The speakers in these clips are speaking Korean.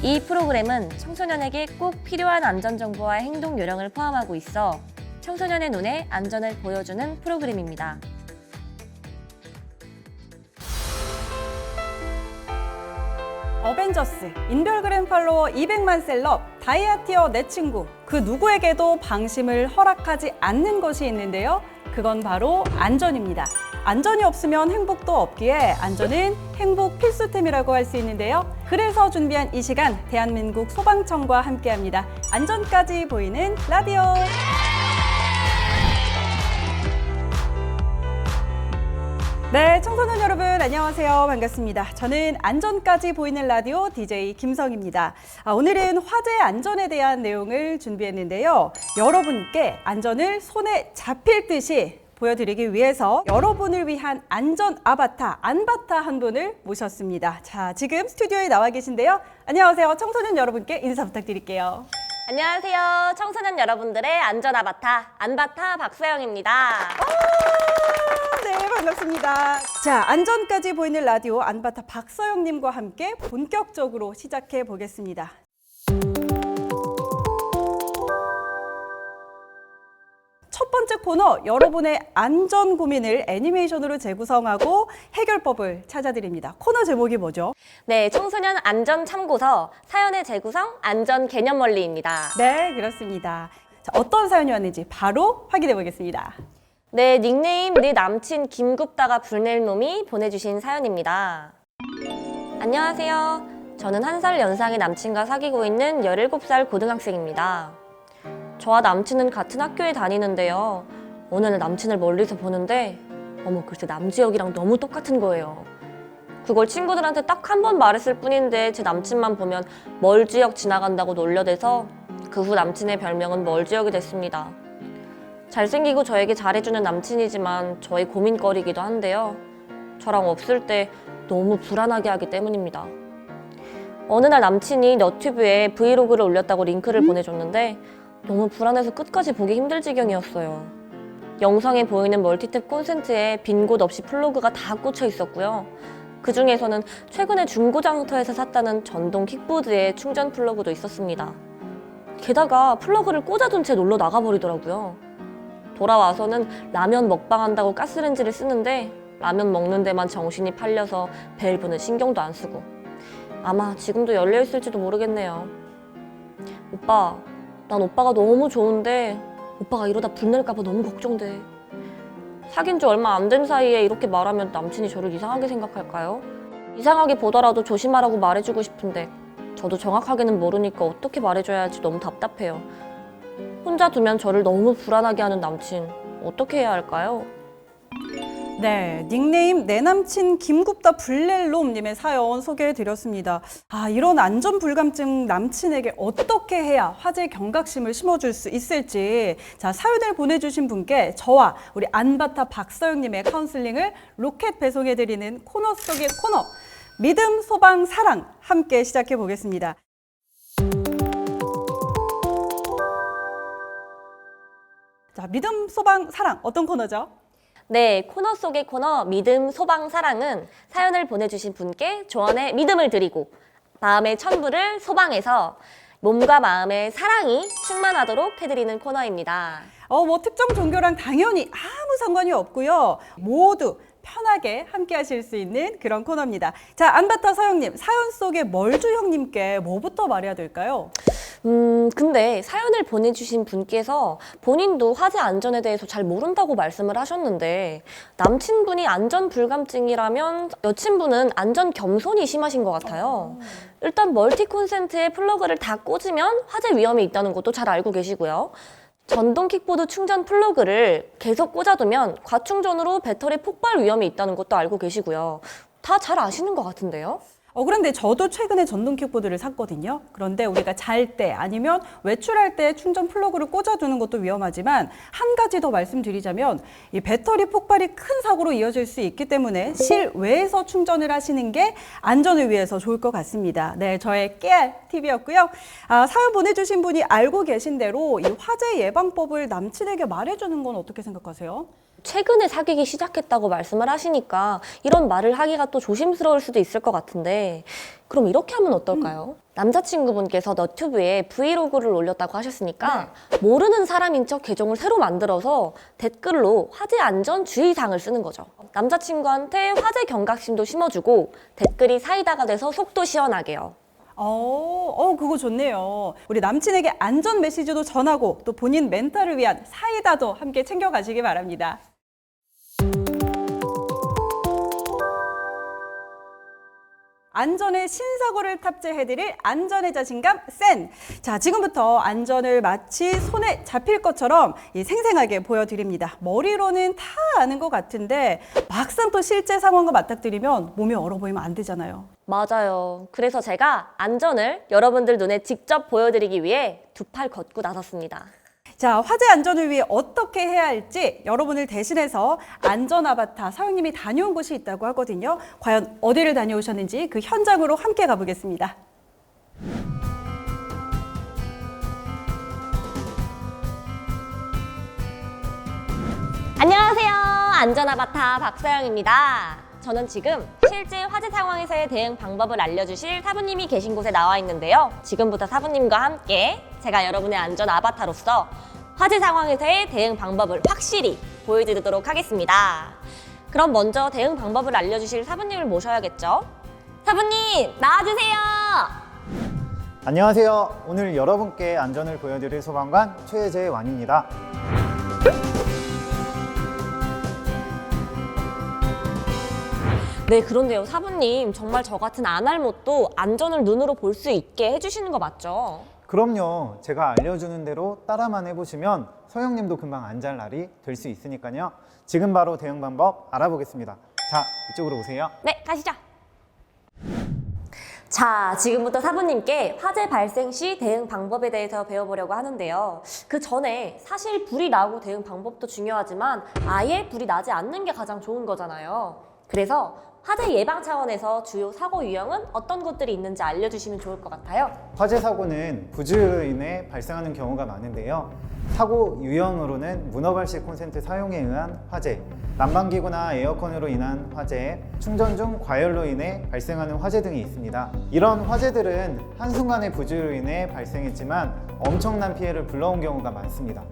이 프로그램은 청소년에게 꼭 필요한 안전정보와 행동 요령을 포함하고 있어 청소년의 눈에 안전을 보여주는 프로그램입니다. 어벤져스, 인별그램 팔로워 200만 셀럽, 다이아티어 내 친구, 그 누구에게도 방심을 허락하지 않는 것이 있는데요. 그건 바로 안전입니다. 안전이 없으면 행복도 없기에 안전은 행복 필수템이라고 할 수 있는데요. 그래서 준비한 이 시간, 대한민국 소방청과 함께합니다. 안전까지 보이는 라디오. 네, 청소년 여러분 안녕하세요. 반갑습니다. 저는 안전까지 보이는 라디오 DJ 김성입니다. 오늘은 화재 안전에 대한 내용을 준비했는데요. 여러분께 안전을 손에 잡힐 듯이 보여드리기 위해서 여러분을 위한 안전 아바타, 안바타 한 분을 모셨습니다. 자, 지금 스튜디오에 나와 계신데요. 안녕하세요. 청소년 여러분께 인사 부탁드릴게요. 안녕하세요. 청소년 여러분들의 안전 아바타, 안바타 박서영입니다. 네, 반갑습니다. 자, 안전까지 보이는 라디오 안바타 박서영님과 함께 본격적으로 시작해 보겠습니다. 첫 번째 코너, 여러분의 안전 고민을 애니메이션으로 재구성하고 해결법을 찾아드립니다. 코너 제목이 뭐죠? 네, 청소년 안전 참고서 사연의 재구성 안전 개념 원리입니다. 네, 그렇습니다. 자, 어떤 사연이 왔는지 바로 확인해 보겠습니다. 네, 닉네임 내 남친 김굽다가 불낼 놈이 보내주신 사연입니다. 안녕하세요. 저는 1살 연상의 남친과 사귀고 있는 17살 고등학생입니다. 저와 남친은 같은 학교에 다니는데요. 어느 날 남친을 멀리서 보는데 어머, 글쎄 남지혁이랑 너무 똑같은 거예요. 그걸 친구들한테 딱 한 번 말했을 뿐인데 제 남친만 보면 멀지혁 지나간다고 놀려대서 그 후 남친의 별명은 멀지혁이 됐습니다. 잘생기고 저에게 잘해주는 남친이지만 저의 고민거리이기도 한데요. 저랑 없을 때 너무 불안하게 하기 때문입니다. 어느 날 남친이 너튜브에 브이로그를 올렸다고 링크를 보내줬는데 너무 불안해서 끝까지 보기 힘들 지경이었어요. 영상에 보이는 멀티탭 콘센트에 빈 곳 없이 플러그가 다 꽂혀 있었고요. 그 중에서는 최근에 중고장터에서 샀다는 전동 킥보드에 충전 플러그도 있었습니다. 게다가 플러그를 꽂아둔 채 놀러 나가버리더라고요. 돌아와서는 라면 먹방한다고 가스렌지를 쓰는데 라면 먹는 데만 정신이 팔려서 밸브는 신경도 안 쓰고 아마 지금도 열려있을지도 모르겠네요. 오빠, 난 오빠가 너무 좋은데 오빠가 이러다 불낼까 봐 너무 걱정돼. 사귄 지 얼마 안 된 사이에 이렇게 말하면 남친이 저를 이상하게 생각할까요? 이상하게 보더라도 조심하라고 말해주고 싶은데 저도 정확하게는 모르니까 어떻게 말해줘야 할지 너무 답답해요. 혼자 두면 저를 너무 불안하게 하는 남친, 어떻게 해야 할까요? 네, 닉네임 내 남친 김굽다 불낼놈님의 사연 소개해드렸습니다. 이런 안전불감증 남친에게 어떻게 해야 화재 경각심을 심어줄 수 있을지, 자, 사연을 보내주신 분께 저와 우리 안바타 박서영님의 카운슬링을 로켓 배송해드리는 코너 속의 코너, 믿음, 소방, 사랑 함께 시작해 보겠습니다. 자, 믿음, 소방, 사랑 어떤 코너죠? 네, 코너 속의 코너 믿음, 소방, 사랑은 사연을 보내주신 분께 조언의 믿음을 드리고 마음의 천부를 소방해서 몸과 마음의 사랑이 충만하도록 해드리는 코너입니다. 뭐 특정 종교랑 당연히 아무 상관이 없고요. 모두 편하게 함께 하실 수 있는 그런 코너입니다. 자, 안바타 서영님, 사연 속의 멀주 형님께 뭐부터 말해야 될까요? 근데 사연을 보내주신 분께서 본인도 화재 안전에 대해서 잘 모른다고 말씀을 하셨는데 남친분이 안전불감증이라면 여친분은 안전 겸손이 심하신 것 같아요. 일단 멀티 콘센트에 플러그를 다 꽂으면 화재 위험이 있다는 것도 잘 알고 계시고요. 전동 킥보드 충전 플러그를 계속 꽂아두면 과충전으로 배터리 폭발 위험이 있다는 것도 알고 계시고요. 다 잘 아시는 것 같은데요? 그런데 저도 최근에 전동 킥보드를 샀거든요. 그런데 우리가 잘 때 아니면 외출할 때 충전 플러그를 꽂아두는 것도 위험하지만 한 가지 더 말씀드리자면 이 배터리 폭발이 큰 사고로 이어질 수 있기 때문에 실외에서 충전을 하시는 게 안전을 위해서 좋을 것 같습니다. 네, 저의 깨알 팁이었고요. 사연 보내주신 분이 알고 계신 대로 이 화재 예방법을 남친에게 말해주는 건 어떻게 생각하세요? 최근에 사귀기 시작했다고 말씀을 하시니까 이런 말을 하기가 또 조심스러울 수도 있을 것 같은데 그럼 이렇게 하면 어떨까요? 남자친구분께서 너튜브에 브이로그를 올렸다고 하셨으니까 모르는 사람인 척 계정을 새로 만들어서 댓글로 화재 안전 주의사항을 쓰는 거죠. 남자친구한테 화재 경각심도 심어주고 댓글이 사이다가 돼서 속도 시원하게요. 그거 좋네요. 우리 남친에게 안전 메시지도 전하고 또 본인 멘탈을 위한 사이다도 함께 챙겨가시기 바랍니다. 안전에 신사고를 탑재해드릴 안전의 자신감 센! 자, 지금부터 안전을 마치 손에 잡힐 것처럼 생생하게 보여드립니다. 머리로는 다 아는 것 같은데 막상 또 실제 상황과 맞닥뜨리면 몸이 얼어 보이면 안 되잖아요. 맞아요. 그래서 제가 안전을 여러분들 눈에 직접 보여드리기 위해 두 팔 걷고 나섰습니다. 자, 화재 안전을 위해 어떻게 해야 할지 여러분을 대신해서 안전 아바타 사용님이 다녀온 곳이 있다고 하거든요. 과연 어디를 다녀오셨는지 그 현장으로 함께 가보겠습니다. 안녕하세요. 안전 아바타 박서영입니다. 저는 지금 실제 화재 상황에서의 대응 방법을 알려주실 사부님이 계신 곳에 나와 있는데요. 지금부터 사부님과 함께 제가 여러분의 안전 아바타로서 화재 상황에서의 대응 방법을 확실히 보여드리도록 하겠습니다. 그럼 먼저 대응 방법을 알려주실 사부님을 모셔야겠죠? 사부님, 나와주세요! 안녕하세요. 오늘 여러분께 안전을 보여드릴 소방관 최재완입니다. 네, 그런데요, 사부님. 정말 저 같은 안알못도 안전을 눈으로 볼 수 있게 해주시는 거 맞죠? 그럼요. 제가 알려주는 대로 따라만 해보시면 서영님도 금방 안잘 날이 될 수 있으니까요. 지금 바로 대응 방법 알아보겠습니다. 자, 이쪽으로 오세요. 네, 가시죠. 자, 지금부터 사부님께 화재 발생 시 대응 방법에 대해서 배워보려고 하는데요. 그 전에 사실 불이 나고 대응 방법도 중요하지만 아예 불이 나지 않는 게 가장 좋은 거잖아요. 그래서 화재 예방 차원에서 주요 사고 유형은 어떤 것들이 있는지 알려주시면 좋을 것 같아요. 화재 사고는 부주로 인해 발생하는 경우가 많은데요. 사고 유형으로는 문어발식 콘센트 사용에 의한 화재, 난방기구나 에어컨으로 인한 화재, 충전 중 과열로 인해 발생하는 화재 등이 있습니다. 이런 화재들은 한순간의 부주로 인해 발생했지만 엄청난 피해를 불러온 경우가 많습니다.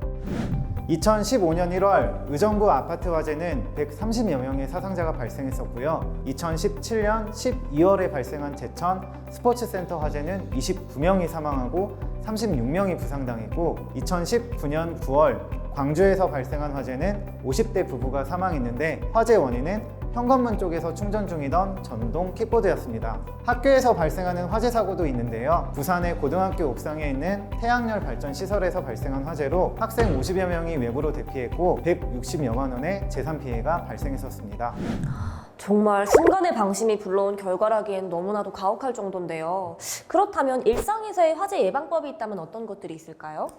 2015년 1월 의정부 아파트 화재는 130여 명의 사상자가 발생했었고요. 2017년 12월에 발생한 제천 스포츠센터 화재는 29명이 사망하고 36명이 부상당했고 2019년 9월 광주에서 발생한 화재는 50대 부부가 사망했는데 화재 원인은 현관문 쪽에서 충전 중이던 전동 킥보드였습니다. 학교에서 발생하는 화재 사고도 있는데요. 부산의 고등학교 옥상에 있는 태양열 발전 시설에서 발생한 화재로 학생 50여 명이 외부로 대피했고 160여만 원의 재산 피해가 발생했었습니다. 정말 순간의 방심이 불러온 결과라기엔 너무나도 가혹할 정도인데요. 그렇다면 일상에서의 화재 예방법이 있다면 어떤 것들이 있을까요?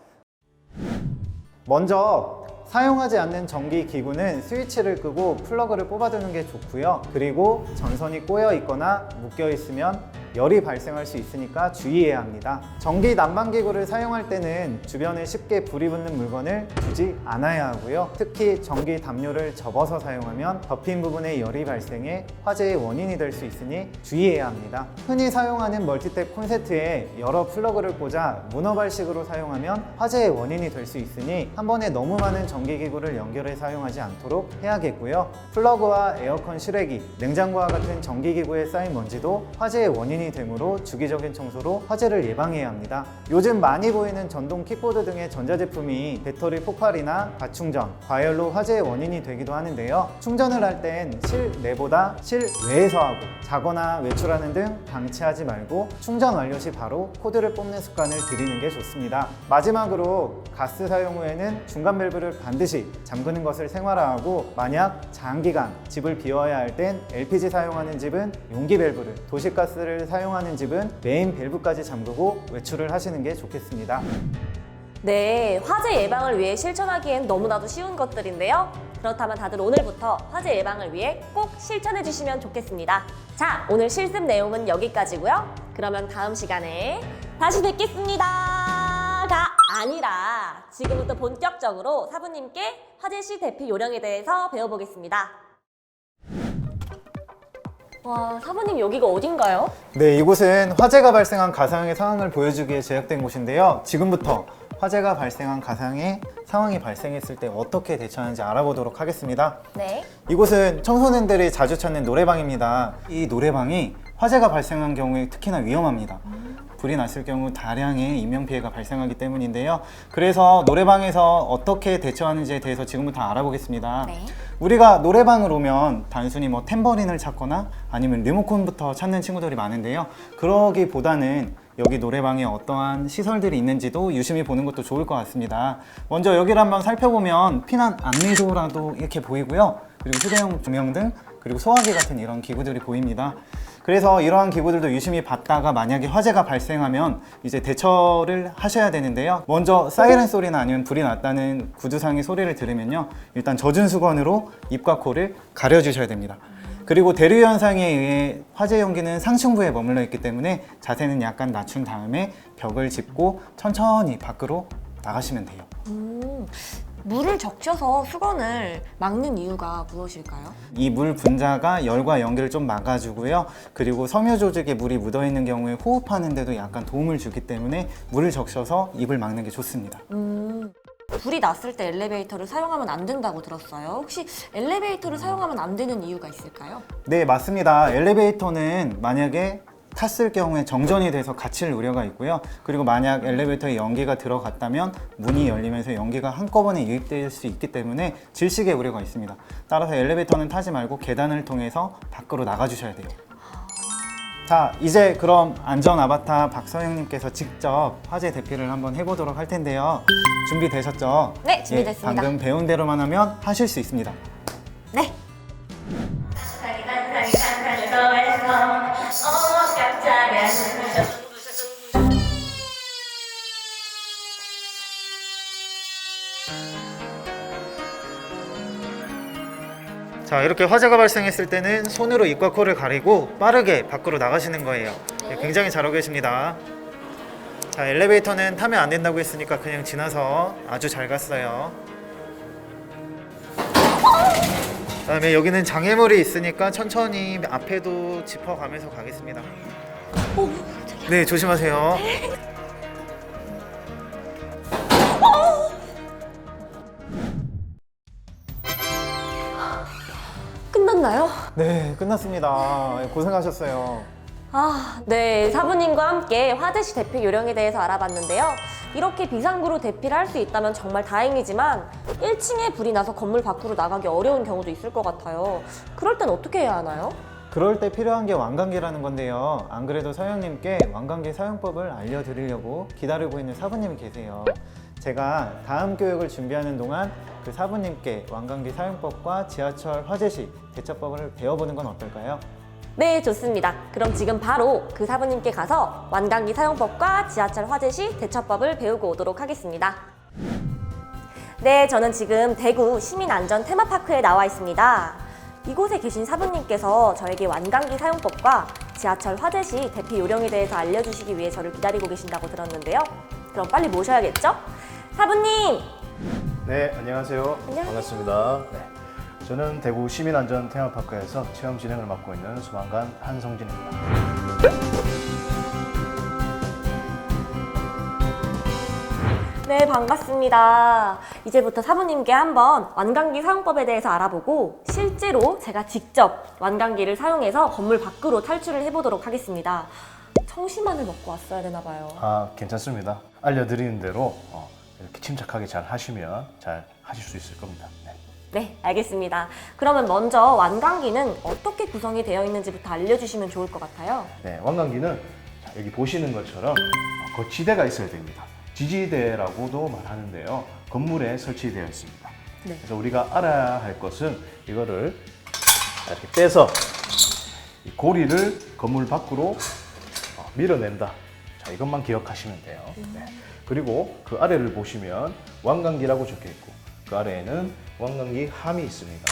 먼저 사용하지 않는 전기 기구는 스위치를 끄고 플러그를 뽑아두는 게 좋고요. 그리고 전선이 꼬여 있거나 묶여 있으면 열이 발생할 수 있으니까 주의해야 합니다. 전기 난방기구를 사용할 때는 주변에 쉽게 불이 붙는 물건을 두지 않아야 하고요. 특히 전기 담요를 접어서 사용하면 덮인 부분에 열이 발생해 화재의 원인이 될 수 있으니 주의해야 합니다. 흔히 사용하는 멀티탭 콘센트에 여러 플러그를 꽂아 문어발식으로 사용하면 화재의 원인이 될 수 있으니 한 번에 너무 많은 전기기구를 연결해 사용하지 않도록 해야겠고요. 플러그와 에어컨 실외기, 냉장고와 같은 전기기구에 쌓인 먼지도 화재의 원인이 되므로 주기적인 청소로 화재를 예방해야 합니다. 요즘 많이 보이는 전동 킥보드 등의 전자제품이 배터리 폭발이나 과충전, 과열로 화재의 원인이 되기도 하는데요. 충전을 할 땐 실내보다 실외에서 하고 자거나 외출하는 등 방치하지 말고 충전 완료 시 바로 코드를 뽑는 습관을 들이는 게 좋습니다. 마지막으로 가스 사용 후에는 중간 밸브를 반드시 잠그는 것을 생활화하고 만약 장기간 집을 비워야 할 땐 LPG 사용하는 집은 용기 밸브를, 도시가스를 사용하는 집은 메인 밸브까지 잠그고 외출을 하시는 게 좋겠습니다. 네, 화재 예방을 위해 실천하기엔 너무나도 쉬운 것들인데요. 그렇다면 다들 오늘부터 화재 예방을 위해 꼭 실천해 주시면 좋겠습니다. 자, 오늘 실습 내용은 여기까지고요. 그러면 다음 시간에 다시 뵙겠습니다가 아니라 지금부터 본격적으로 사부님께 화재 시 대피 요령에 대해서 배워보겠습니다. 와, 사부님 여기가 어딘가요? 네, 이곳은 화재가 발생한 가상의 상황을 보여주기 위해 제작된 곳인데요. 지금부터 화재가 발생한 가상의 상황이 발생했을 때 어떻게 대처하는지 알아보도록 하겠습니다. 네. 이곳은 청소년들이 자주 찾는 노래방입니다. 이 노래방이 화재가 발생한 경우에 특히나 위험합니다. 불이 났을 경우 다량의 인명피해가 발생하기 때문인데요. 그래서 노래방에서 어떻게 대처하는지에 대해서 지금부터 알아보겠습니다. 네. 우리가 노래방을 오면 단순히 뭐 탬버린을 찾거나 아니면 리모컨부터 찾는 친구들이 많은데요. 그러기보다는 여기 노래방에 어떠한 시설들이 있는지도 유심히 보는 것도 좋을 것 같습니다. 먼저 여기를 한번 살펴보면 피난 안내도라도 이렇게 보이고요. 그리고 휴대용 조명 등 그리고 소화기 같은 이런 기구들이 보입니다. 그래서 이러한 기구들도 유심히 봤다가 만약에 화재가 발생하면 이제 대처를 하셔야 되는데요. 먼저 사이렌 소리나 아니면 불이 났다는 구두상의 소리를 들으면요. 일단 젖은 수건으로 입과 코를 가려주셔야 됩니다. 그리고 대류 현상에 의해 화재 연기는 상층부에 머물러 있기 때문에 자세는 약간 낮춘 다음에 벽을 짚고 천천히 밖으로 나가시면 돼요. 물을 적셔서 수건을 막는 이유가 무엇일까요? 이 물 분자가 열과 연기를 좀 막아주고요. 그리고 섬유 조직에 물이 묻어 있는 경우에 호흡하는 데도 약간 도움을 주기 때문에 물을 적셔서 입을 막는 게 좋습니다. 불이 났을 때 엘리베이터를 사용하면 안 된다고 들었어요. 혹시 엘리베이터를 사용하면 안 되는 이유가 있을까요? 네, 맞습니다. 엘리베이터는 만약에 탔을 경우에 정전이 돼서 갇힐 우려가 있고요. 그리고 만약 엘리베이터에 연기가 들어갔다면 문이 열리면서 연기가 한꺼번에 유입될 수 있기 때문에 질식의 우려가 있습니다. 따라서 엘리베이터는 타지 말고 계단을 통해서 밖으로 나가주셔야 돼요. 자, 이제 그럼 안전 아바타 박서영님께서 직접 화재 대피를 한번 해보도록 할 텐데요. 준비되셨죠? 네, 준비됐습니다. 예, 방금 배운 대로만 하면 하실 수 있습니다. 네. 자, 이렇게 화재가 발생했을 때는 손으로 입과 코를 가리고 빠르게 밖으로 나가시는 거예요. 네, 굉장히 잘하고 계십니다. 자, 엘리베이터는 타면 안 된다고 했으니까 그냥 지나서 아주 잘 갔어요. 그다음에 여기는 장애물이 있으니까 천천히 앞에도 짚어가면서 가겠습니다. 네, 조심하세요. 끝났나요? 네, 끝났습니다. 고생하셨어요. 네, 사부님과 함께 화재 시 대피 요령에 대해서 알아봤는데요. 이렇게 비상구로 대피를 할 수 있다면 정말 다행이지만 1층에 불이 나서 건물 밖으로 나가기 어려운 경우도 있을 것 같아요. 그럴 땐 어떻게 해야 하나요? 그럴 때 필요한 게 완강기라는 건데요. 안 그래도 서영님께 완강기 사용법을 알려드리려고 기다리고 있는 사부님이 계세요. 제가 다음 교육을 준비하는 동안 그 사부님께 완강기 사용법과 지하철 화재 시 대처법을 배워보는 건 어떨까요? 네, 좋습니다. 그럼 지금 바로 그 사부님께 가서 완강기 사용법과 지하철 화재 시 대처법을 배우고 오도록 하겠습니다. 네, 저는 지금 대구 시민안전 테마파크에 나와 있습니다. 이곳에 계신 사부님께서 저에게 완강기 사용법과 지하철 화재 시 대피 요령에 대해서 알려주시기 위해 저를 기다리고 계신다고 들었는데요. 그럼 빨리 모셔야겠죠? 사부님! 네, 안녕하세요. 안녕하세요. 반갑습니다. 네, 저는 대구 시민안전 테마파크에서 체험 진행을 맡고 있는 소방관 한성진입니다. 네, 반갑습니다. 이제부터 사부님께 한번 완강기 사용법에 대해서 알아보고 실제로 제가 직접 완강기를 사용해서 건물 밖으로 탈출을 해보도록 하겠습니다. 청심환을 먹고 왔어야 되나 봐요. 아, 괜찮습니다. 알려드리는 대로 이렇게 침착하게 잘 하시면 잘 하실 수 있을 겁니다. 네. 네, 알겠습니다. 그러면 먼저 완강기는 어떻게 구성이 되어 있는지부터 알려주시면 좋을 것 같아요. 네, 완강기는 자, 여기 보시는 것처럼 거치대가 있어야 됩니다. 지지대라고도 말하는데요. 건물에 설치되어 있습니다. 네. 그래서 우리가 알아야 할 것은 이거를 이렇게 빼서 이 고리를 건물 밖으로 밀어낸다. 자, 이것만 기억하시면 돼요. 네. 그리고 그 아래를 보시면 완강기라고 적혀 있고 그 아래에는 완강기 함이 있습니다.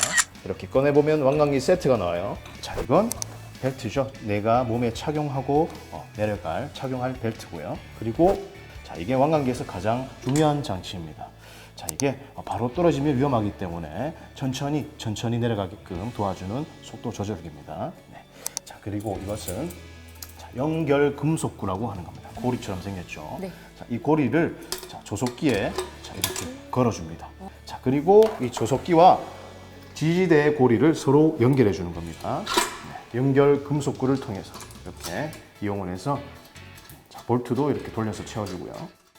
이렇게 꺼내보면 완강기 세트가 나와요. 자, 이건 벨트죠. 내가 몸에 착용하고 착용할 벨트고요. 그리고 자, 이게 완강기에서 가장 중요한 장치입니다. 자, 이게 바로 떨어지면 위험하기 때문에 천천히 내려가게끔 도와주는 속도 조절기입니다. 네. 자, 그리고 이것은 자, 연결 금속구라고 하는 겁니다. 고리처럼 생겼죠. 네. 자, 이 고리를 자, 조속기에 자, 이렇게 걸어줍니다. 자, 그리고 이 조속기와 지지대의 고리를 서로 연결해 주는 겁니다. 네, 연결 금속구를 통해서 이렇게 이용을 해서 자, 볼트도 이렇게 돌려서 채워주고요.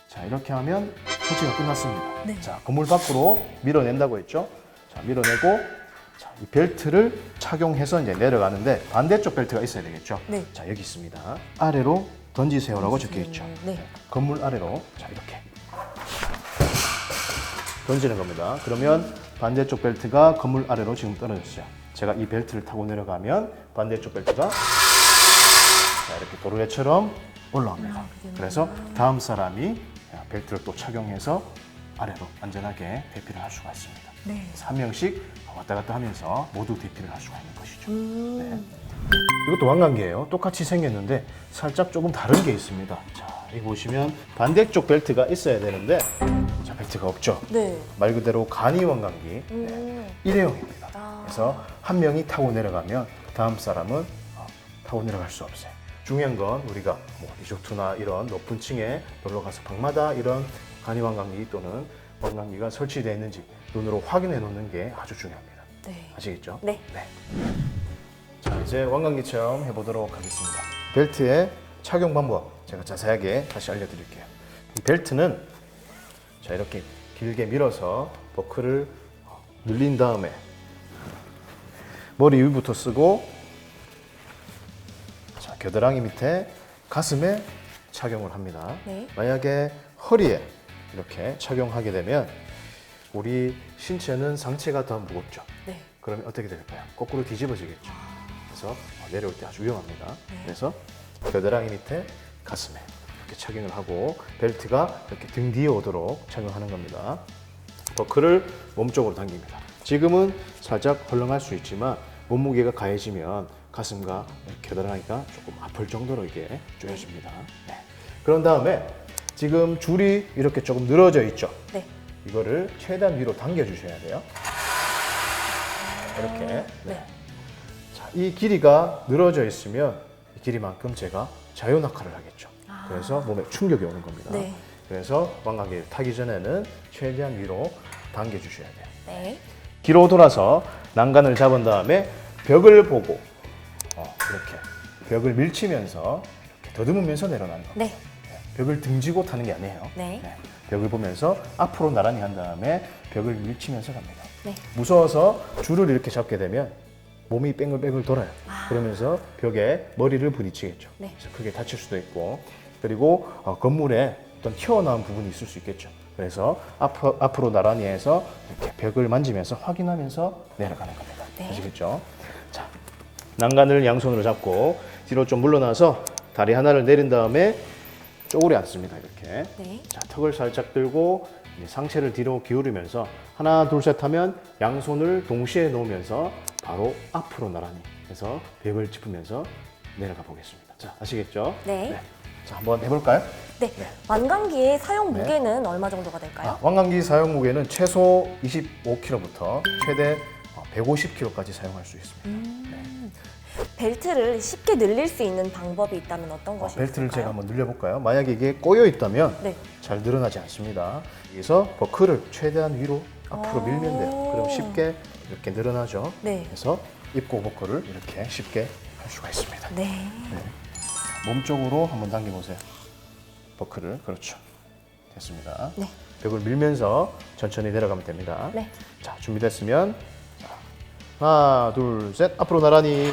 자, 이렇게 하면 설치가 끝났습니다. 네. 자, 건물 밖으로 밀어낸다고 했죠. 자, 밀어내고 자, 이 벨트를 착용해서 이제 내려가는데 반대쪽 벨트가 있어야 되겠죠. 네. 자, 여기 있습니다. 아래로 던지세요라고 적혀 있죠. 네. 건물 아래로 자, 이렇게 던지는 겁니다. 그러면 반대쪽 벨트가 건물 아래로 지금 떨어졌어요. 제가 이 벨트를 타고 내려가면 반대쪽 벨트가 자, 이렇게 도르래처럼 올라옵니다. 그래서 다음 사람이 벨트를 또 착용해서 아래로 안전하게 대피를 할 수가 있습니다. 네. 그래서 한 명씩 왔다 갔다 하면서 모두 대피를 할 수가 있는 것이죠. 네. 음. 이것도 왕관계예요. 똑같이 생겼는데 살짝 조금 다른 게 있습니다. 자, 여기 보시면 반대쪽 벨트가 있어야 되는데 자, 벨트가 없죠. 네. 말 그대로 간이 왕관기 일회용입니다. 아. 그래서 한 명이 타고 내려가면 다음 사람은 타고 내려갈 수 없어요. 중요한 건 우리가 뭐 리조트나 이런 높은 층에 놀러 가서 방마다 이런 간이 왕관기 또는 왕관기가 설치되어 있는지 눈으로 확인해 놓는 게 아주 중요합니다. 네. 아시겠죠? 네. 자, 이제 왕관기 체험 해보도록 하겠습니다. 벨트의 착용 방법 제가 자세하게 다시 알려드릴게요. 이 벨트는 자, 이렇게 길게 밀어서 버클을 늘린 다음에 머리 위부터 쓰고 자, 겨드랑이 밑에 가슴에 착용을 합니다. 네. 만약에 허리에 이렇게 착용하게 되면 우리 신체는 상체가 더 무겁죠. 네. 그러면 어떻게 될까요? 거꾸로 뒤집어지겠죠. 그래서 내려올 때 아주 위험합니다. 그래서 겨드랑이 밑에 가슴에 이렇게 착용을 하고 벨트가 이렇게 등 뒤에 오도록 착용하는 겁니다. 버클을 몸쪽으로 당깁니다. 지금은 살짝 헐렁할 수 있지만 몸무게가 가해지면 가슴과 겨드랑이가 조금 아플 정도로 이게 조여집니다. 네. 그런 다음에 지금 줄이 이렇게 조금 늘어져 있죠. 네. 이거를 최대한 위로 당겨 주셔야 돼요. 이렇게. 네. 자, 이 길이가 늘어져 있으면 이 길이만큼 제가 자유낙하를 하겠죠. 그래서 몸에 충격이 오는 겁니다. 네. 그래서 왕관계를 타기 전에는 최대한 위로 당겨 주셔야 돼요. 네. 뒤로 돌아서 난간을 잡은 다음에 벽을 보고 이렇게 벽을 밀치면서 이렇게 더듬으면서 내려가는 겁니다. 네. 벽을 등지고 타는 게 아니에요. 네. 벽을 보면서 앞으로 나란히 한 다음에 벽을 밀치면서 갑니다. 네. 무서워서 줄을 이렇게 잡게 되면 몸이 뺑글뺑글 돌아요. 그러면서 벽에 머리를 부딪히겠죠. 네. 그래서 크게 다칠 수도 있고 그리고 건물에 어떤 튀어나온 부분이 있을 수 있겠죠. 그래서 앞으로 나란히 해서 이렇게 벽을 만지면서 확인하면서 내려가는 겁니다. 네. 아시겠죠? 자, 난간을 양손으로 잡고 뒤로 좀 물러나서 다리 하나를 내린 다음에 쪼그려 앉습니다. 이렇게. 네. 자, 턱을 살짝 들고 이제 상체를 뒤로 기울이면서 하나, 둘, 셋 하면 양손을 동시에 놓으면서 바로 앞으로 나란히 해서 벽을 짚으면서 내려가 보겠습니다. 자, 아시겠죠? 네. 자, 한번 해볼까요? 네. 완강기의 사용 네. 무게는 얼마 정도가 될까요? 왕관기 사용 무게는 최소 25kg부터 최대 150kg까지 사용할 수 있습니다. 벨트를 쉽게 늘릴 수 있는 방법이 있다면 어떤 것이 벨트를 있을까요? 제가 한번 늘려볼까요? 만약에 이게 꼬여 있다면 네. 잘 늘어나지 않습니다. 여기서 버클을 최대한 위로 앞으로 밀면 돼요. 그럼 쉽게 이렇게 늘어나죠. 네. 그래서 입고 버클을 이렇게 쉽게 할 수가 있습니다. 네. 몸 쪽으로 한번 당겨보세요. 버클을 그렇죠. 됐습니다. 네. 벽을 밀면서 천천히 내려가면 됩니다. 네. 자, 준비됐으면 자, 하나, 둘, 셋 앞으로 나란히.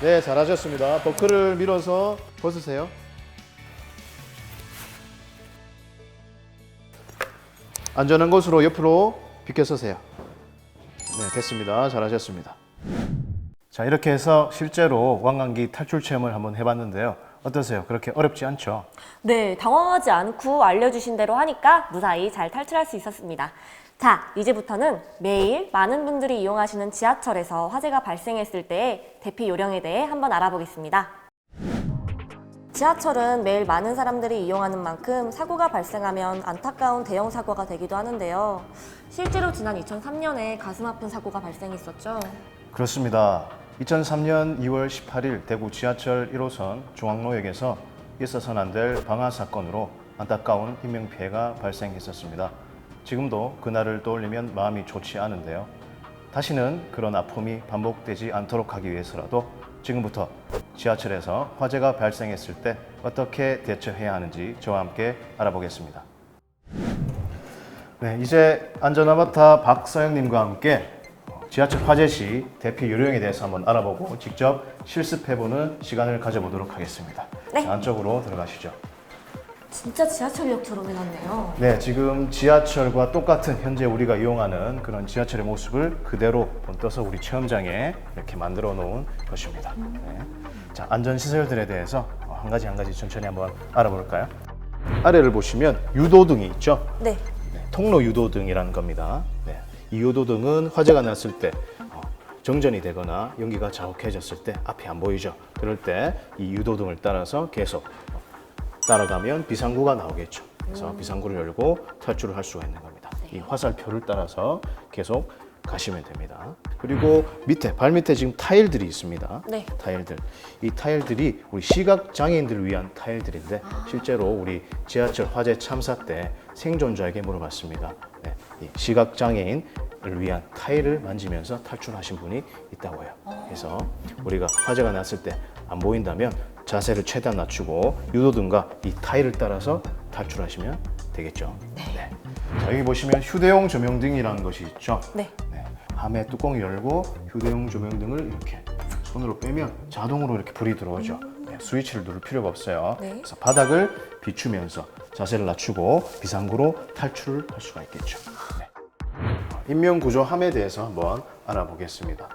네, 잘하셨습니다. 버클을 밀어서 벗으세요. 안전한 곳으로 옆으로 비켜서세요. 네, 됐습니다. 잘하셨습니다. 자, 이렇게 해서 실제로 왕관기 탈출 체험을 한번 해봤는데요. 어떠세요? 그렇게 어렵지 않죠? 네, 당황하지 않고 알려주신 대로 하니까 무사히 잘 탈출할 수 있었습니다. 자, 이제부터는 매일 많은 분들이 이용하시는 지하철에서 화재가 발생했을 때의 대피 요령에 대해 한번 알아보겠습니다. 지하철은 매일 많은 사람들이 이용하는 만큼 사고가 발생하면 안타까운 대형 사고가 되기도 하는데요. 실제로 지난 2003년에 가슴 아픈 사고가 발생했었죠. 그렇습니다. 2003년 2월 18일 대구 지하철 1호선 중앙로역에서 있어서는 안 될 방화 사건으로 안타까운 인명피해가 발생했었습니다. 지금도 그날을 떠올리면 마음이 좋지 않은데요. 다시는 그런 아픔이 반복되지 않도록 하기 위해서라도 지금부터 지하철에서 화재가 발생했을 때 어떻게 대처해야 하는지 저와 함께 알아보겠습니다. 네, 이제 안전아바타 박서영님과 함께 지하철 화재 시 대피 요령에 대해서 한번 알아보고 직접 실습해보는 시간을 가져보도록 하겠습니다. 네. 자, 안쪽으로 들어가시죠. 진짜 지하철역처럼 해놨네요. 네, 지금 지하철과 똑같은 현재 우리가 이용하는 그런 지하철의 모습을 그대로 본떠서 우리 체험장에 이렇게 만들어 놓은 것입니다. 네. 자, 안전시설들에 대해서 한 가지 천천히 한번 알아볼까요? 아래를 보시면 유도등이 있죠? 네. 통로 유도등이라는 겁니다. 네. 이 유도등은 화재가 났을 때 정전이 되거나 연기가 자욱해졌을 때 앞이 안 보이죠. 그럴 때 이 유도등을 따라서 계속 따라가면 비상구가 나오겠죠. 그래서 비상구를 열고 탈출을 할 수가 있는 겁니다. 이 화살표를 따라서 계속 가시면 됩니다. 그리고 밑에 발 밑에 지금 타일들이 있습니다. 네. 타일들. 이 타일들이 우리 시각 장애인들을 위한 타일들인데 실제로 우리 지하철 화재 참사 때 생존자에게 물어봤습니다. 네. 이 시각 장애인을 위한 타일을 만지면서 탈출하신 분이 있다고 해요. 그래서 우리가 화재가 났을 때 안 보인다면 자세를 최대한 낮추고 유도등과 이 타일을 따라서 탈출하시면 되겠죠. 네. 자, 여기 보시면 휴대용 조명등이라는 것이 있죠. 네. 함의 뚜껑을 열고 휴대용 조명등을 이렇게 손으로 빼면 자동으로 이렇게 불이 들어오죠. 네, 스위치를 누를 필요가 없어요. 네. 그래서 바닥을 비추면서 자세를 낮추고 비상구로 탈출을 할 수가 있겠죠. 네. 인명구조함에 대해서 한번 알아보겠습니다.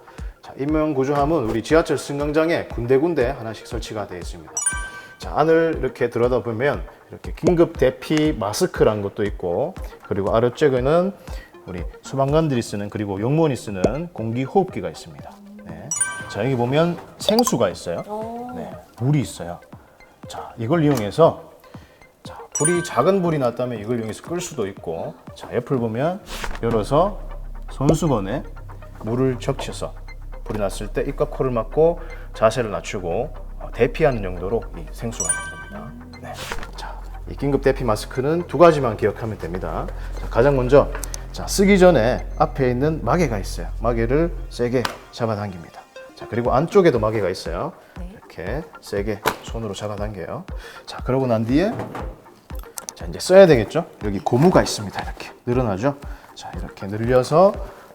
자, 인명구조함은 우리 지하철 승강장에 군데군데 하나씩 설치가 되어 있습니다. 자, 안을 이렇게 들여다보면 이렇게 긴급 대피 마스크라는 것도 있고, 그리고 아래쪽에는 우리 소방관들이 쓰는, 그리고 영무원이 쓰는 공기호흡기가 있습니다. 네. 자, 여기 보면 생수가 있어요. 네, 물이 있어요. 자, 이걸 이용해서 자, 작은 불이 났다면 이걸 이용해서 끌 수도 있고, 자, 옆을 보면 열어서 손수건에 물을 적셔서 불이 났을 때 입과 코를 막고 자세를 낮추고 대피하는 용도로 이 생수가 있는 겁니다. 네. 자, 이 긴급 대피 마스크는 두 가지만 기억하면 됩니다. 자, 가장 먼저 자, 쓰기 전에 앞에 있는 마개가 있어요. 마개를 세게 잡아당깁니다. 자, 그리고 안쪽에도 마개가 있어요. 이렇게 세게 손으로 잡아당겨요. 자, 그러고 난 뒤에 자, 이제 써야 되겠죠? 여기 고무가 있습니다. 이렇게 늘어나죠? 자, 이렇게 늘려서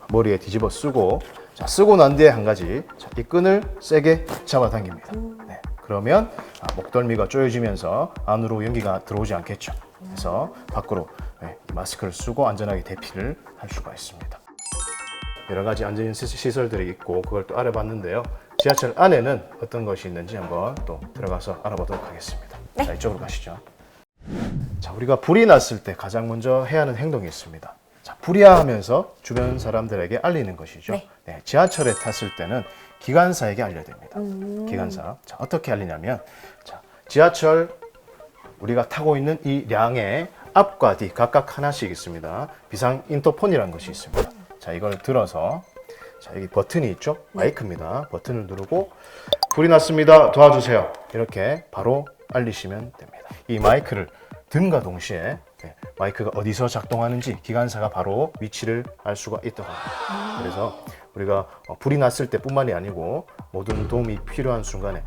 머리에 뒤집어 쓰고, 자, 쓰고 난 뒤에 한 가지, 자, 이 끈을 세게 잡아당깁니다. 네, 그러면 목덜미가 조여지면서 안으로 연기가 들어오지 않겠죠. 그래서 밖으로 네, 이 마스크를 쓰고 안전하게 대피를 할 수가 있습니다. 여러 가지 안전 시설들이 있고 그걸 또 알아봤는데요. 지하철 안에는 어떤 것이 있는지 한번 또 들어가서 알아보도록 하겠습니다. 네. 자, 이쪽으로 가시죠. 자, 우리가 불이 났을 때 가장 먼저 해야 하는 행동이 있습니다. 자, 불이야 하면서 주변 사람들에게 알리는 것이죠. 네. 네, 지하철에 탔을 때는 기관사에게 알려야 됩니다. 기관사. 자, 어떻게 알리냐면, 자, 지하철 우리가 타고 있는 이 량의 앞과 뒤 각각 하나씩 있습니다. 비상 인터폰이라는 것이 있습니다. 자, 이걸 들어서 자, 여기 버튼이 있죠? 마이크입니다. 버튼을 누르고 불이 났습니다. 도와주세요. 이렇게 바로 알리시면 됩니다. 이 마이크를 든과 동시에 마이크가 어디서 작동하는지 기관사가 바로 위치를 알 수가 있다고 합니다. 그래서 우리가 불이 났을 때뿐만이 아니고 모든 도움이 필요한 순간에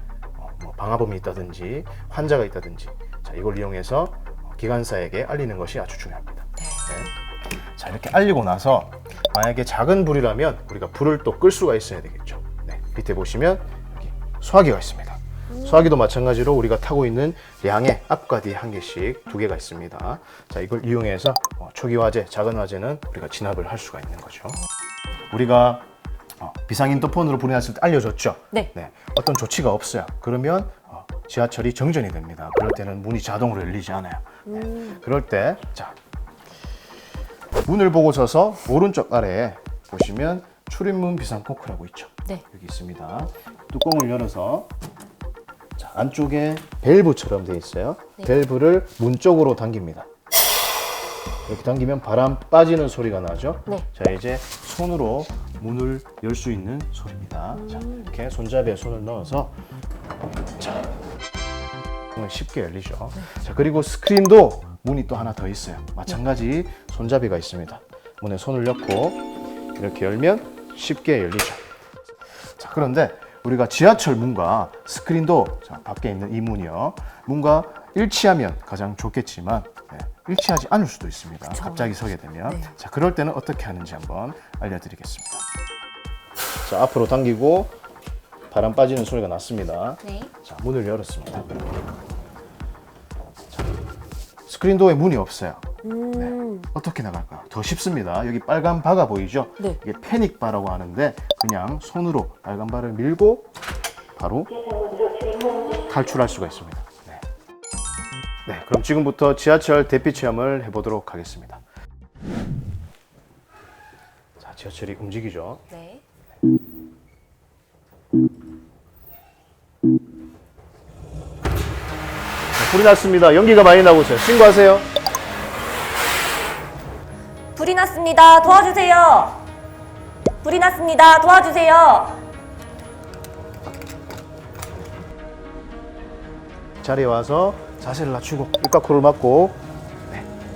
뭐 방화범이 있다든지 환자가 있다든지 자, 이걸 이용해서 기관사에게 알리는 것이 아주 중요합니다. 네. 자, 이렇게 알리고 나서 만약에 작은 불이라면 우리가 불을 또 끌 수가 있어야 되겠죠. 네. 밑에 보시면 여기 소화기가 있습니다. 소화기도 마찬가지로 우리가 타고 있는 량의 앞과 뒤에 한 개씩 두 개가 있습니다. 자, 이걸 이용해서 초기 화재, 작은 화재는 우리가 진압을 할 수가 있는 거죠. 우리가 비상 인터폰으로 불이 났을 때 알려줬죠. 네. 어떤 조치가 없어요. 그러면 지하철이 정전이 됩니다. 그럴 때는 문이 자동으로 열리지 않아요. 그럴 때 자, 문을 보고 서서 오른쪽 아래에 보시면 출입문 비상 코크라고 있죠. 네. 여기 있습니다. 뚜껑을 열어서 자, 자, 안쪽에 밸브처럼 돼 있어요. 네. 밸브를 문 쪽으로 당깁니다. 이렇게 당기면 바람 빠지는 소리가 나죠. 네. 자, 이제 손으로 문을 열 수 있는 소리입니다. 자, 이렇게 손잡이에 손을 넣어서 자, 문은 쉽게 열리죠. 자, 그리고 스크린도 문이 또 하나 더 있어요. 마찬가지 손잡이가 있습니다. 문에 손을 넣고 이렇게 열면 쉽게 열리죠. 자, 그런데 우리가 지하철 문과 스크린도, 자, 밖에 있는 이 문이요, 문과 일치하면 가장 좋겠지만 일치하지 않을 수도 있습니다. 갑자기 서게 되면. 네. 자, 그럴 때는 어떻게 하는지 한번 알려드리겠습니다. 자, 앞으로 당기고 바람 빠지는 소리가 났습니다. 네. 자, 문을 열었습니다. 자, 스크린도어에 문이 없어요. 네. 어떻게 나갈까요? 더 쉽습니다. 여기 빨간 바가 보이죠? 네. 이게 패닉바라고 하는데 그냥 손으로 빨간 바를 밀고 바로 탈출할 수가 있습니다. 네. 네, 그럼 지금부터 지하철 대피 체험을 해보도록 하겠습니다. 자, 지하철이 움직이죠. 네. 자, 불이 났습니다. 연기가 많이 나고 있어요. 신고하세요. 불이 났습니다. 도와주세요. 불이 났습니다. 도와주세요. 자리에 와서 자세를 낮추고 입과 코를 막고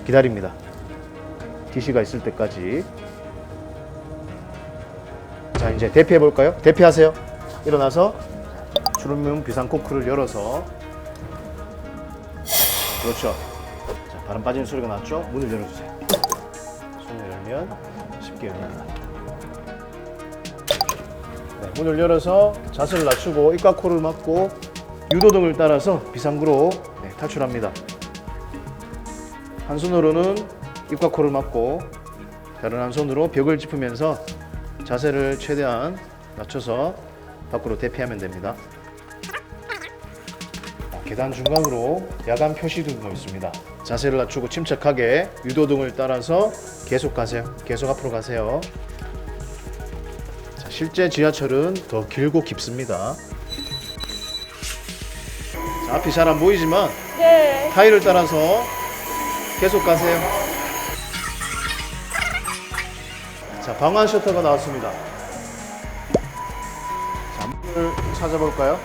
기다립니다. 지시가 있을 때까지. 자, 이제 대피해 볼까요? 대피하세요. 일어나서 주름문 비상 코크를 열어서, 그렇죠. 자, 바람 빠지는 소리가 났죠? 문을 열어주세요. 손을 열면 쉽게 열립니다. 네, 문을 열어서 자세를 낮추고 입과 코를 막고 유도등을 따라서 비상구로 탈출합니다. 한 손으로는 입과 코를 막고 다른 한 손으로 벽을 짚으면서 자세를 최대한 낮춰서 밖으로 대피하면 됩니다. 계단 중간으로 야간 표시등도 있습니다. 자세를 낮추고 침착하게 유도등을 따라서 계속 가세요. 계속 앞으로 가세요. 자, 실제 지하철은 더 길고 깊습니다. 자, 앞이 잘 안 보이지만 네. 타일을 따라서 계속 가세요. 자, 방안 셔터가 나왔습니다. 자, 문을 찾아볼까요?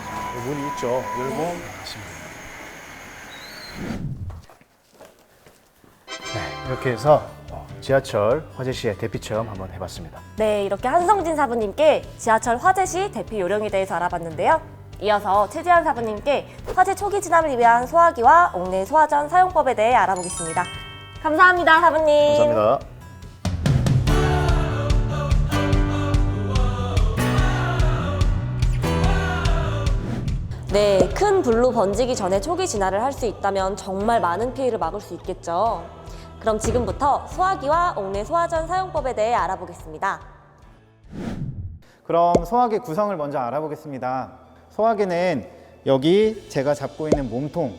자, 문이 있죠. 열고 나갔습니다. 네, 이렇게 해서 지하철 화재 시의 대피 체험 한번 해봤습니다. 네, 이렇게 한성진 사부님께 지하철 화재 시 대피 요령에 대해서 알아봤는데요. 이어서 최지한 사부님께 화재 초기 진압을 위한 소화기와 옥내 소화전 사용법에 대해 알아보겠습니다. 감사합니다, 사부님. 감사합니다. 네, 큰 불로 번지기 전에 초기 진화를 할 수 있다면 정말 많은 피해를 막을 수 있겠죠. 그럼 지금부터 소화기와 옥내 소화전 사용법에 대해 알아보겠습니다. 그럼 소화기 구성을 먼저 알아보겠습니다. 소화기는 여기 제가 잡고 있는 몸통,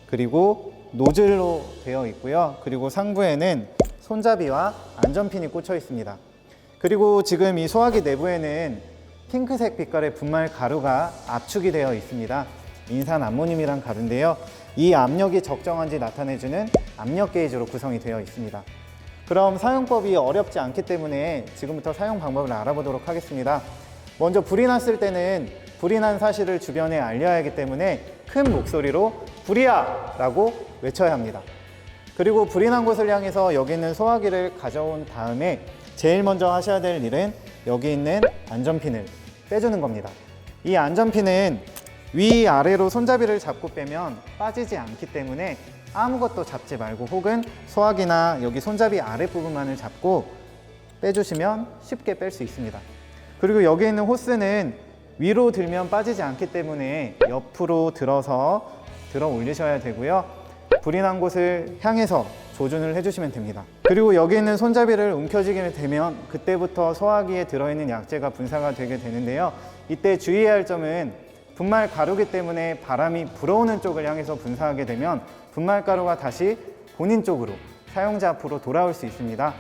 그리고 노즐로 되어 있고요. 그리고 상부에는 손잡이와 안전핀이 꽂혀 있습니다. 그리고 지금 이 소화기 내부에는 핑크색 빛깔의 분말 가루가 압축이 되어 있습니다. 인산 암모늄이란 가루인데요. 이 압력이 적정한지 나타내주는 압력 게이지로 구성이 되어 있습니다. 그럼 사용법이 어렵지 않기 때문에 지금부터 사용 방법을 알아보도록 하겠습니다. 먼저 불이 났을 때는 불이 난 사실을 주변에 알려야 하기 때문에 큰 목소리로 불이야! 라고 외쳐야 합니다. 그리고 불이 난 곳을 향해서 여기 있는 소화기를 가져온 다음에 제일 먼저 하셔야 될 일은 여기 있는 안전핀을 빼주는 겁니다. 이 안전핀은 위아래로 손잡이를 잡고 빼면 빠지지 않기 때문에 아무것도 잡지 말고 혹은 소화기나 여기 손잡이 아랫부분만을 잡고 빼주시면 쉽게 뺄 수 있습니다. 그리고 여기 있는 호스는 위로 들면 빠지지 않기 때문에 옆으로 들어서 들어 올리셔야 되고요. 불이 난 곳을 향해서 조준을 해주시면 됩니다. 그리고 여기 있는 손잡이를 움켜쥐게 되면 그때부터 소화기에 들어있는 약재가 분사가 되게 되는데요. 이때 주의해야 할 점은 분말 가루기 때문에 바람이 불어오는 쪽을 향해서 분사하게 되면 분말 가루가 다시 본인 쪽으로 사용자 앞으로 돌아올 수 있습니다.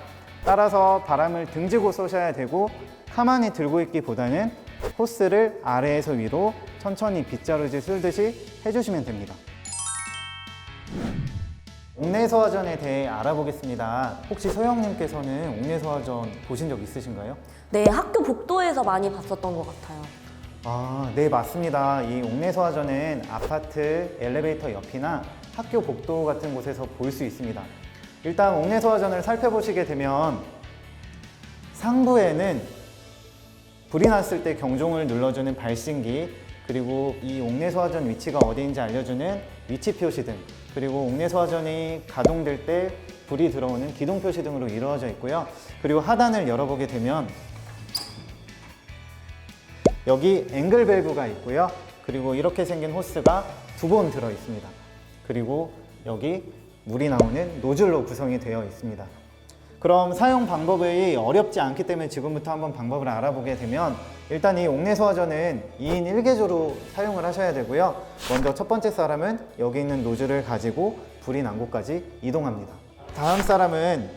따라서 바람을 등지고 쏘셔야 되고 가만히 들고 있기보다는 호스를 아래에서 위로 천천히 빗자루질 쓸듯이 해주시면 됩니다. 옥내소화전에 대해 알아보겠습니다. 혹시 소영님께서는 옥내소화전 보신 적 있으신가요? 네, 학교 복도에서 많이 봤었던 것 같아요. 아, 네, 맞습니다. 이 옥내소화전은 아파트 엘리베이터 옆이나 학교 복도 같은 곳에서 볼 수 있습니다. 일단 옥내소화전을 살펴보시게 되면 상부에는 불이 났을 때 경종을 눌러주는 발신기, 그리고 이 옥내소화전 위치가 어디인지 알려주는 위치 표시등, 그리고 옥내소화전이 가동될 때 불이 들어오는 기동 표시 등으로 이루어져 있고요. 그리고 하단을 열어보게 되면 여기 앵글 밸브가 있고요. 그리고 이렇게 생긴 호스가 2번 들어 있습니다. 그리고 여기 물이 나오는 노즐로 구성이 되어 있습니다. 그럼 사용 방법이 어렵지 않기 때문에 지금부터 한번 방법을 알아보게 되면, 일단 이 옥내소화전은 2인 1개조로 사용을 하셔야 되고요. 먼저 첫 번째 사람은 여기 있는 노즐을 가지고 불이 난 곳까지 이동합니다. 다음 사람은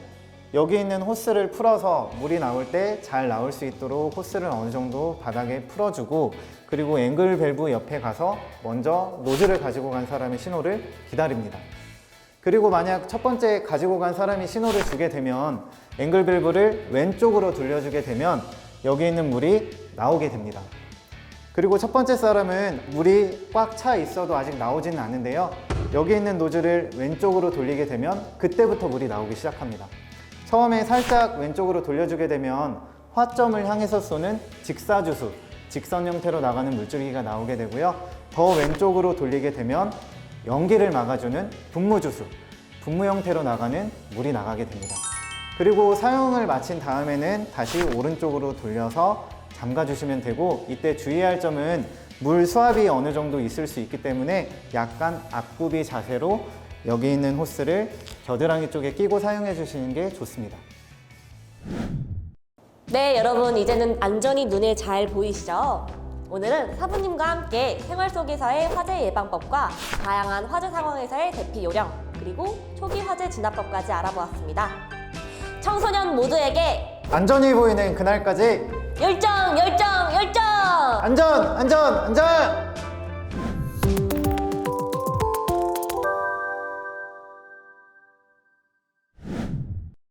여기 있는 호스를 풀어서 물이 나올 때 잘 나올 수 있도록 호스를 어느 정도 바닥에 풀어주고, 그리고 앵글 밸브 옆에 가서 먼저 노즐을 가지고 간 사람의 신호를 기다립니다. 그리고 만약 첫 번째 가지고 간 사람이 신호를 주게 되면 앵글 밸브를 왼쪽으로 돌려주게 되면 여기 있는 물이 나오게 됩니다. 그리고 첫 번째 사람은 물이 꽉 차 있어도 아직 나오지는 않는데요. 여기 있는 노즐을 왼쪽으로 돌리게 되면 그때부터 물이 나오기 시작합니다. 처음에 살짝 왼쪽으로 돌려주게 되면 화점을 향해서 쏘는 직사주수, 직선 형태로 나가는 물줄기가 나오게 되고요. 더 왼쪽으로 돌리게 되면 연기를 막아주는 분무주수, 분무 형태로 나가는 물이 나가게 됩니다. 그리고 사용을 마친 다음에는 다시 오른쪽으로 돌려서 잠가주시면 되고, 이때 주의할 점은 물 수압이 어느 정도 있을 수 있기 때문에 약간 앞굽이 자세로 여기 있는 호스를 겨드랑이 쪽에 끼고 사용해 주시는 게 좋습니다. 네, 여러분 이제는 안전이 눈에 잘 보이시죠? 오늘은 사부님과 함께 생활 속에서의 화재 예방법과 다양한 화재 상황에서의 대피 요령, 그리고 초기 화재 진압법까지 알아보았습니다. 청소년 모두에게 안전히 보이는 그날까지 열정, 열정, 열정! 안전, 안전, 안전!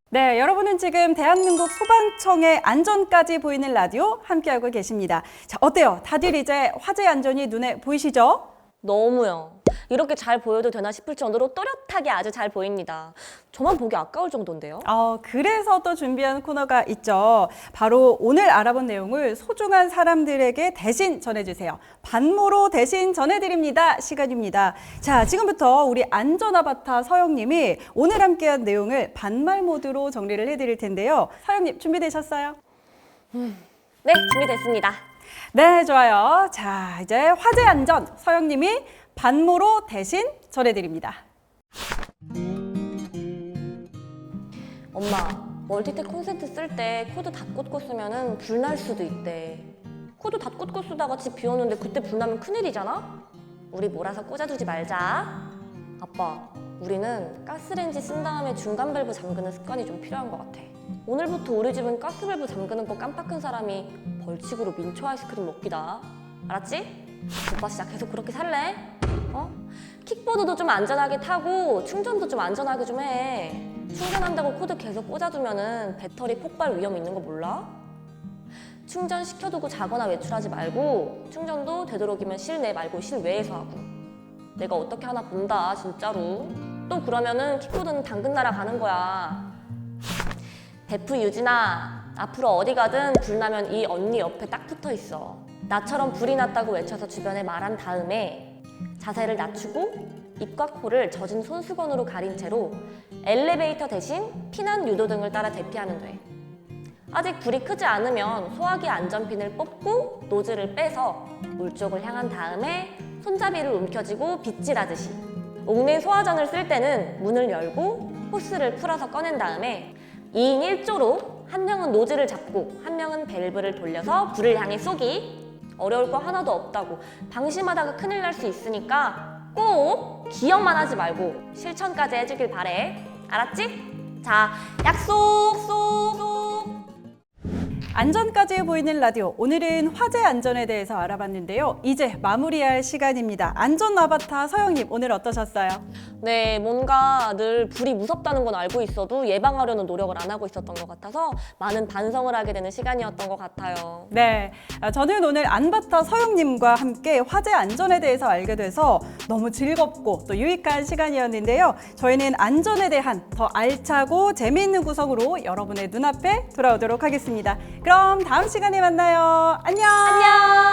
네, 여러분은 지금 대한민국 소방청의 안전까지 보이는 라디오 함께하고 계십니다. 자, 어때요? 다들 이제 화재 안전이 눈에 보이시죠? 너무요. 이렇게 잘 보여도 되나 싶을 정도로 또렷하게 아주 잘 보입니다. 저만 보기 아까울 정도인데요. 그래서 또 준비한 코너가 있죠. 바로 오늘 알아본 내용을 소중한 사람들에게 대신 전해주세요. 반모로 대신 전해드립니다. 시간입니다. 자, 지금부터 우리 안전아바타 서영님이 오늘 함께한 내용을 반말 모드로 정리를 해드릴 텐데요. 서영님 준비되셨어요? 네, 준비됐습니다. 네, 좋아요. 자, 이제 화재 안전 서영님이 반모로 대신 전해드립니다. 엄마, 멀티탭 콘센트 쓸 때 코드 다 꽂고 쓰면은 불 날 수도 있대. 코드 다 꽂고 쓰다가 집 비웠는데 그때 불 나면 큰일이잖아? 우리 몰아서 꽂아두지 말자. 아빠, 우리는 가스레인지 쓴 다음에 중간 밸브 잠그는 습관이 좀 필요한 것 같아. 오늘부터 우리 집은 가스 밸브 잠그는 거 깜빡한 사람이 벌칙으로 민초 아이스크림 먹기다. 알았지? 오빠 진짜 계속 그렇게 살래? 킥보드도 좀 안전하게 타고 충전도 좀 안전하게 좀 해. 충전한다고 코드 계속 꽂아두면은 배터리 폭발 위험 있는 거 몰라? 충전 시켜두고 자거나 외출하지 말고, 충전도 되도록이면 실내 말고 실외에서 하고. 내가 어떻게 하나 본다 진짜로. 또 그러면은 킥보드는 당근 날아가는 거야. 베프 유진아, 앞으로 어디 가든 불 나면 이 언니 옆에 딱 붙어 있어. 나처럼 불이 났다고 외쳐서 주변에 말한 다음에 자세를 낮추고 입과 코를 젖은 손수건으로 가린 채로 엘리베이터 대신 피난 유도등을 따라 대피하면 돼. 아직 불이 크지 않으면 소화기 안전핀을 뽑고 노즐을 빼서 물 쪽을 향한 다음에 손잡이를 움켜쥐고 빗질하듯이. 옥내 소화전을 쓸 때는 문을 열고 호스를 풀어서 꺼낸 다음에 2인 1조로 한 명은 노즐을 잡고 한 명은 밸브를 돌려서 불을 향해 쏘기. 어려울 거 하나도 없다고. 방심하다가 큰일 날 수 있으니까 꼭 기억만 하지 말고 실천까지 해주길 바래. 알았지? 자, 약속 쏙 쏙. 안전까지 보이는 라디오. 오늘은 화재 안전에 대해서 알아봤는데요. 이제 마무리할 시간입니다. 안전 아바타 서영님, 오늘 어떠셨어요? 네, 뭔가 늘 불이 무섭다는 건 알고 있어도 예방하려는 노력을 안 하고 있었던 것 같아서 많은 반성을 하게 되는 시간이었던 것 같아요. 네, 저는 오늘 안바타 서영님과 함께 화재 안전에 대해서 알게 돼서 너무 즐겁고 또 유익한 시간이었는데요. 저희는 안전에 대한 더 알차고 재미있는 구성으로 여러분의 눈앞에 돌아오도록 하겠습니다. 그럼 다음 시간에 만나요. 안녕! 안녕!